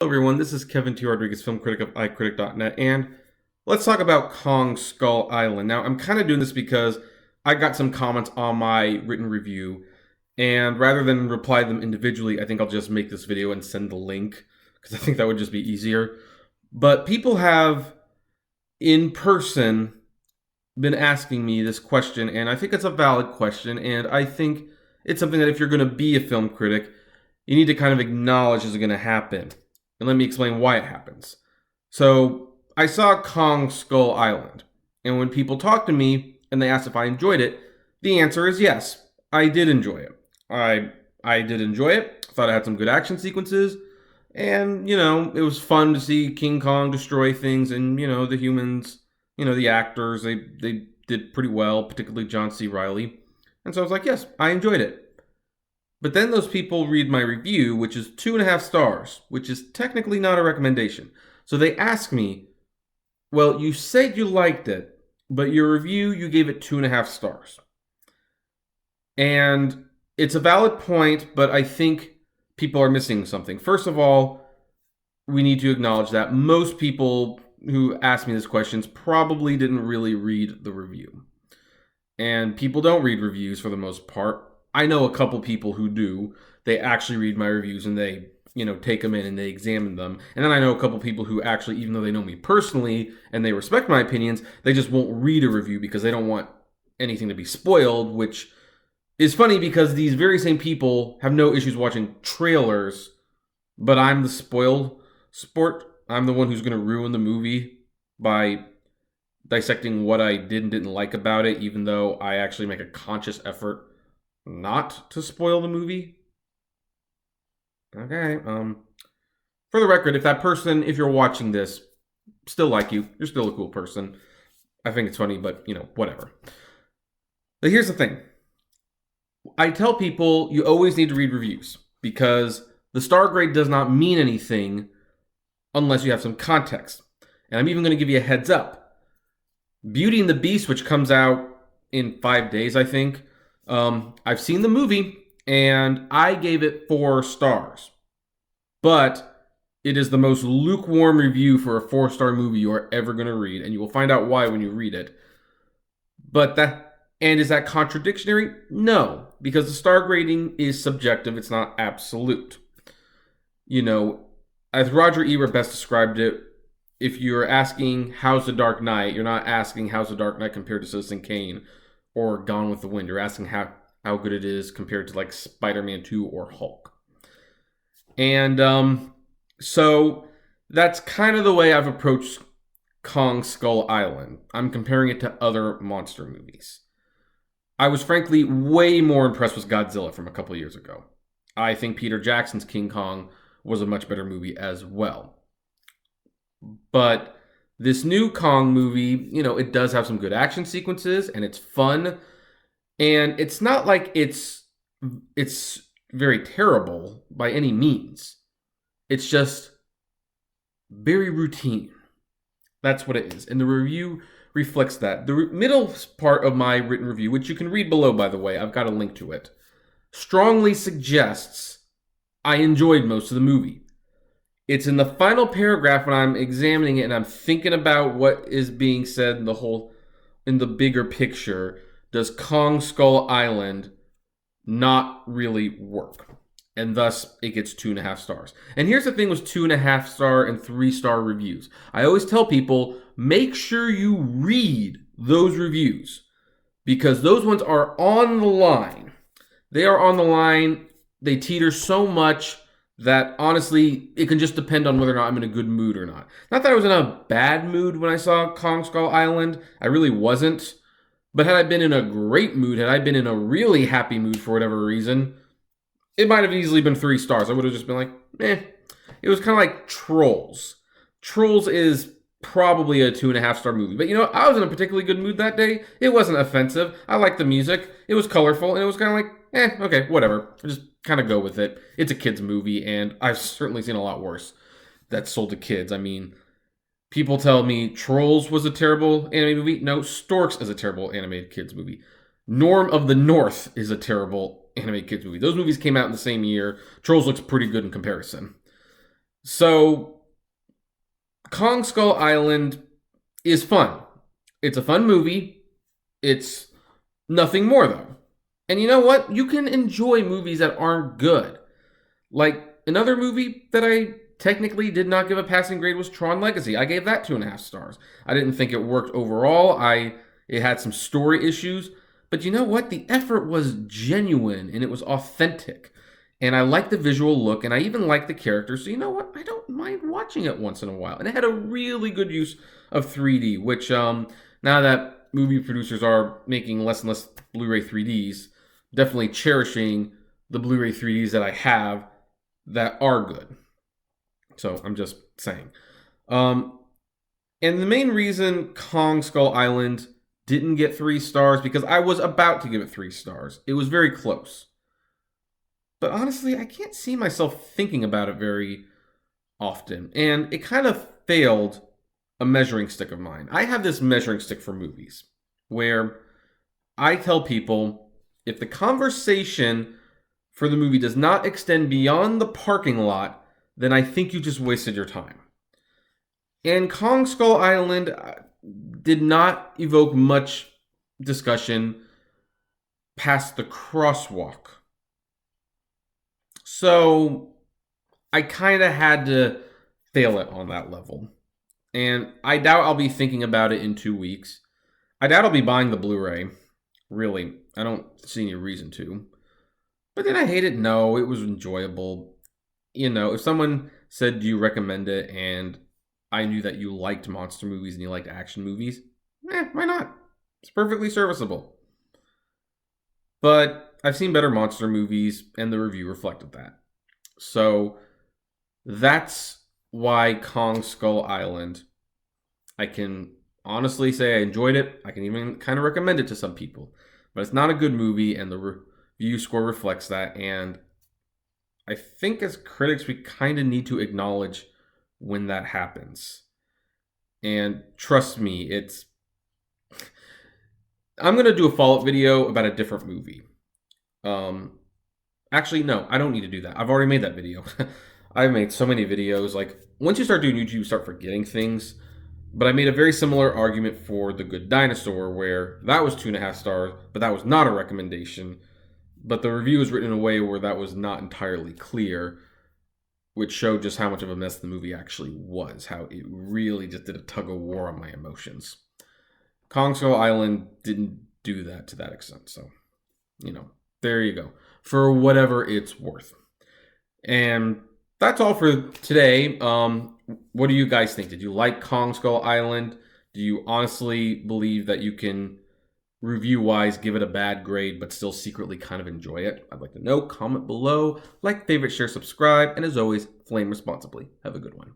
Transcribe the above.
Hello, everyone. This is Kevin T. Rodriguez, film critic of iCritic.net, and let's talk about Kong Skull Island. Now, I'm kind of doing this because I got some comments on my written review, and rather than reply to them individually, I think I'll just make this video and send the link, because I think that would just be easier. But people have, in person, been asking me this question, and I think it's a valid question, and I think it's something that if you're going to be a film critic, you need to kind of acknowledge is going to happen. And let me explain why it happens. So I saw Kong Skull Island, and when people talk to me and they ask if I enjoyed it, the answer is yes, I did enjoy it. I did enjoy it. I thought it had some good action sequences, and it was fun to see King Kong destroy things, and the humans, the actors, they did pretty well, particularly John C. Reilly. And so I was like, yes, I enjoyed it. But then those people read my review, which is 2.5 stars, which is technically not a recommendation. So they ask me, well, you said you liked it, but your review, you gave it 2.5 stars. And it's a valid point, but I think people are missing something. First of all, we need to acknowledge that most people who asked me these questions probably didn't really read the review. And people don't read reviews for the most part. I know a couple people who do. They actually read my reviews and they, take them in and they examine them. And then I know a couple people who actually, even though they know me personally and they respect my opinions, they just won't read a review because they don't want anything to be spoiled, which is funny because these very same people have no issues watching trailers, but I'm the spoiled sport. I'm the one who's going to ruin the movie by dissecting what I did and didn't like about it, even though I actually make a conscious effort not to spoil the movie. Okay, for the record, if that person, if you're watching this, still like you, you're still a cool person. I think it's funny, but, whatever. But here's the thing. I tell people you always need to read reviews because the star grade does not mean anything unless you have some context. And I'm even going to give you a heads up. Beauty and the Beast, which comes out in 5 days, I think, I've seen the movie, and I gave it 4 stars. But it is the most lukewarm review for a 4-star movie you are ever going to read, and you will find out why when you read it. And is that contradictory? No, because the star grading is subjective. It's not absolute. As Roger Ebert best described it, if you're asking, how's The Dark Knight, you're not asking, how's The Dark Knight compared to Citizen Kane or Gone with the Wind. You're asking how good it is compared to like Spider-Man 2 or Hulk. And so that's kind of the way I've approached Kong Skull Island. I'm comparing it to other monster movies. I was frankly way more impressed with Godzilla from a couple of years ago. I think Peter Jackson's King Kong was a much better movie as well. But this new Kong movie, it does have some good action sequences and it's fun. And it's not like it's very terrible by any means. It's just very routine. That's what it is. And the review reflects that. The middle part of my written review, which you can read below, by the way, I've got a link to it, strongly suggests I enjoyed most of the movie. It's in the final paragraph when I'm examining it and I'm thinking about what is being said in the bigger picture. Does Kong Skull Island not really work? And thus, it gets 2.5 stars. And here's the thing with 2.5 star and 3-star reviews. I always tell people, make sure you read those reviews because those ones are on the line. They are on the line. They teeter so much that honestly, it can just depend on whether or not I'm in a good mood or not. Not that I was in a bad mood when I saw Kong Skull Island. I really wasn't. But had I been in a great mood, had I been in a really happy mood for whatever reason, it might have easily been 3 stars. I would have just been like, eh. It was kind of like Trolls. Trolls is probably a 2.5-star movie. But I was in a particularly good mood that day. It wasn't offensive. I liked the music. It was colorful. And it was kind of like, okay, whatever. Just kind of go with it. It's a kid's movie. And I've certainly seen a lot worse that's sold to kids. I mean, people tell me Trolls was a terrible animated movie. No, Storks is a terrible animated kids movie. Norm of the North is a terrible animated kids movie. Those movies came out in the same year. Trolls looks pretty good in comparison. So, Kong Skull Island is fun. It's a fun movie. It's nothing more, though. And you know what? You can enjoy movies that aren't good. Like another movie that I technically did not give a passing grade was Tron Legacy. I gave that 2.5 stars. I didn't think it worked overall. It had some story issues, but you know what? The effort was genuine and it was authentic. And I like the visual look and I even like the characters. So you know what? I don't mind watching it once in a while. And it had a really good use of 3D, which now that movie producers are making less and less Blu-ray 3Ds, definitely cherishing the Blu-ray 3Ds that I have that are good. So I'm just saying. And the main reason Kong Skull Island didn't get 3 stars because I was about to give it 3 stars. It was very close. But honestly, I can't see myself thinking about it very often. And it kind of failed a measuring stick of mine. I have this measuring stick for movies where I tell people if the conversation for the movie does not extend beyond the parking lot, then I think you just wasted your time. And Kong Skull Island did not evoke much discussion past the crosswalk. So I kind of had to fail it on that level. And I doubt I'll be thinking about it in 2 weeks. I doubt I'll be buying the Blu-ray. Really, I don't see any reason to. But then I hate it? No, it was enjoyable. You know, if someone said, do you recommend it? And I knew that you liked monster movies and you liked action movies, why not? It's perfectly serviceable. But I've seen better monster movies, and the review reflected that. So that's why Kong Skull Island, I can honestly say I enjoyed it. I can even kind of recommend it to some people. But it's not a good movie, and the review score reflects that. And I think as critics, we kind of need to acknowledge when that happens. And trust me, I'm going to do a follow-up video about a different movie. Actually, no, I don't need to do that. I've already made that video. I've made so many videos. Like, once you start doing YouTube, you start forgetting things. But I made a very similar argument for The Good Dinosaur, where that was 2.5 stars, but that was not a recommendation. But the review was written in a way where that was not entirely clear, which showed just how much of a mess the movie actually was, how it really just did a tug of war on my emotions. Kong Skull Island didn't do that to that extent, so, there you go. For whatever it's worth. And that's all for today. What do you guys think? Did you like Kong Skull Island? Do you honestly believe that you can, review-wise, give it a bad grade but still secretly kind of enjoy it? I'd like to know. Comment below. Like, favorite, share, subscribe. And as always, flame responsibly. Have a good one.